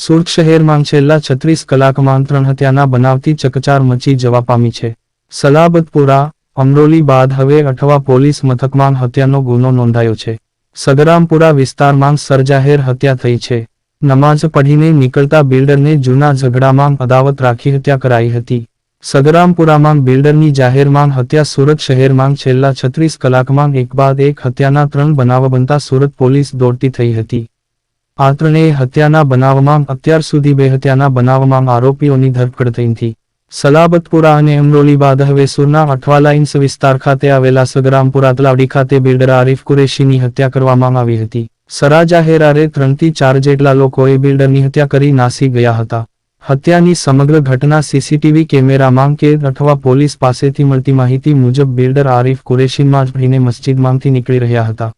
સુરત શહેરમાં છેલ્લા 36 કલાકમાં 3 હત્યાના બનાવથી ચકચાર મચી જવા પામી છે. સલાબતપુરા, અમરોલી બાદ હવે અઠવા પોલીસ મથકમાં હત્યાનો ગુનો નોંધાયો છે. સગરામપુરા વિસ્તારમાં સરજાહેર હત્યા થઈ છે. નમાઝ પઢીને નીકળતા બિલ્ડરને જૂના ઝઘડામાં અદાવત રાખી હત્યા કરાઈ હતી. સગરામપુરામાં બિલ્ડરની જાહેરમાં હત્યા. સુરત શહેરમાં છેલ્લા 36 કલાકમાં એક બાદ એક હત્યાના 3 બનાવ બનતા સુરત પોલીસ દોડતી થઈ હતી. આ ત્રણેય હત્યાના બનાવમાં અત્યાર સુધી 2 હત્યાના બનાવમાં આરોપીઓની ધરપકડ થઈ હતી. સલાબતપુરા અને અમરોલી બાદ હવે સુરના અઠવા લાઇન્સ વિસ્તાર ખાતે આવેલા સગરામપુરા તલાવડી ખાતે બિલ્ડર આરિફ કુરેશીની હત્યા કરવામાં આવી હતી. સરાજાહેરારે 3 થી 4 જેટલા લોકોએ બિલ્ડરની હત્યા કરી નાસી ગયા હતા. હત્યાની સમગ્ર ઘટના સીસીટીવી કેમેરામાં કેદ. અઠવા પોલીસ પાસેથી મળતી માહિતી મુજબ બિલ્ડર આરિફ કુરેશી નમાઝ પઢીને મસ્જિદમાંથી નીકળી રહ્યા હતા.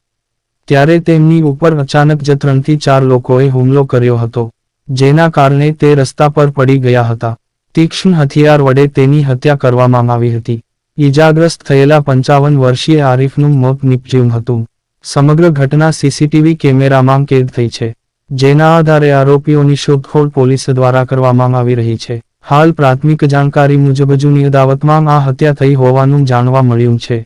ત્યારે તેમની ઉપર અચાનક જ 3 થી 4 લોકોએ હુમલો કર્યો હતો, જેના કારણે તે રસ્તા પર પડી ગયા હતા. તીક્ષ્ણ હથિયાર વડે તેની હત્યા કરવામાં આવી હતી. ઈજાગ્રસ્ત થયેલા 55 વર્ષીય આરિફનું મોત નીપજ્યું હતું. સમગ્ર ઘટના સીસીટીવી કેમેરામાં કેદ થઈ છે, જેના આધારે આરોપીઓની શોધખોળ પોલીસ દ્વારા કરવામાં આવી રહી છે. હાલ પ્રાથમિક જાણકારી મુજબ જૂની અદાવતમાં આ હત્યા થઈ હોવાનું જાણવા મળ્યું છે.